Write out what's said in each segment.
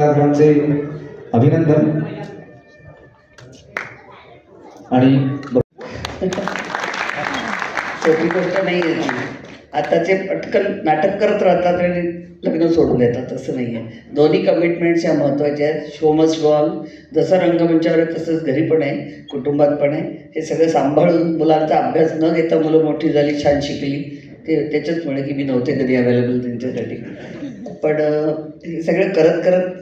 कलाकारांचे अभिनंदन. आणि सोपी गोष्ट नाही आहे ती. आताचे पटकन नाटक करत राहतात आणि लग्न सोडून देतात, असं नाही आहे. दोन्ही कमिटमेंट्स ह्या महत्त्वाच्या आहेत. Show must go on. जसं रंगमंचावर आहे तसंच घरी पण आहे, कुटुंबात पण आहे. हे सगळं सांभाळून मुलांचा अभ्यास न घेता मुलं मोठी झाली, छान शिकली, ते त्याच्याचमुळे की मी नव्हते कधी अवेलेबल त्यांच्यासाठी. पण हे सगळं करत करत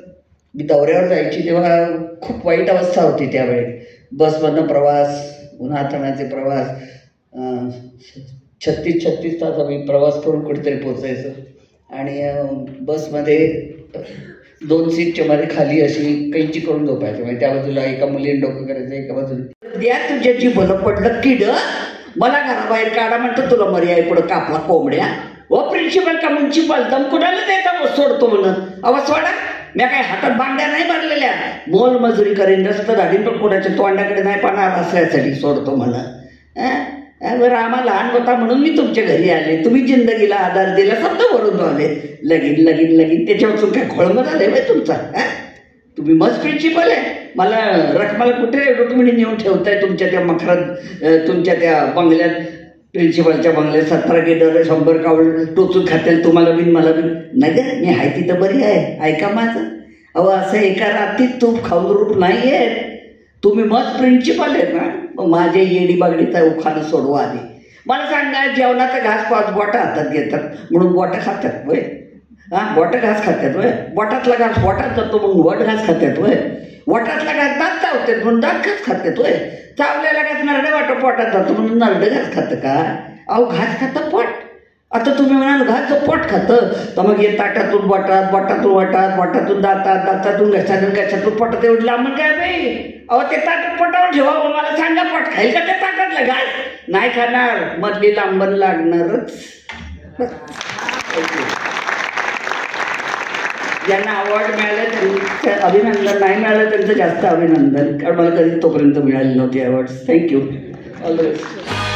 मी दौऱ्यावर जायची तेव्हा खूप वाईट अवस्था होती त्यावेळी. बसमधनं प्रवास, उन्हाताणाचे प्रवास, 36 तास आम्ही प्रवास करून कुठेतरी पोचायचो. आणि बसमध्ये 2 सीटच्या मध्ये खाली अशी कैची करून झोपायचं. म्हणजे त्या बाजूला एका मुलीने डोकं करायचं, एका बाजूला द्या तुझ्याची भलं पडलं किड मला घराबाहेर काढा म्हणतो, तुला मर्याय पुढं कापला कोंबड्या. व प्रिन्सिपल का म्युन्सिपल दम कुणाला देता सोडतो म्हणून. अवस वाडा मी काय हातात बांगड्या नाही भरलेल्या, मोल मजुरी करेन, रस्ता धाडीन पण कोणाच्या तोंडाकडे नाही पाहणार असल्यासाठी सोडतो म्हणा. बरं आम्हाला लहान होता म्हणून मी तुमच्या घरी आले, तुम्ही जिंदगीला आधार दिला, समजा वरून आले. लगीन लगीन लगीन त्याच्यावर काय खोळंब झालंय बाई तुमचा. तुम्ही मस्त प्रिन्सिपल आहे. मला कुठे रुक्मिणी नेऊन ठेवताय तुमच्या त्या मखरात, तुमच्या त्या बंगल्यात, प्रिन्सिपलच्या बंगल्यात. 17 गेटर 100 कावळ टोचून खातील तुम्हाला बिन मला बिन. नाही ग मी आहे तिथं बरी आहे, ऐका माझं. अहो असं एका रात्रीत तूप खाऊन रूप नाही आहे. तुम्ही मस्त प्रिन्सिपल आहेत ना, मग माझ्या येडी बागडीचा उखाणं सोडवा आधी. मला सांगा जेवणाचा घास 5 बोटं हातात घेतात म्हणून बोटं खातात वय. बोटं घास खातात वय. बोटातला घास बोटात जातो म्हणून वट घास खातात वय. वटातला घास दात चावतात म्हणून दात घास खातात वय. चावलेला घास नरडे वाटो पोटात जातो म्हणून नरडे घास खातं का. अहो घास खातं पोट. आता तुम्ही म्हणाल घासचं पोट खातं, तर मग हे ताटातून बोटात, बोटातून वाटात, बोटातून दातात, दातातून घशातून पोटात एवढं लांबून काय बाई. अहो ते ताटात पोटावर ठेवा, मला सांगा पोट खाईल का त्या ताटातलं घास. नाही खाणार, मधली लांबण लागणारच. ज्यांना अवॉर्ड मिळालं त्यांचं अभिनंदन, नाही मिळालं त्यांचं जास्त अभिनंदन, कारण मला कधी तोपर्यंत मिळाली नव्हती awards. Thank you. All the best.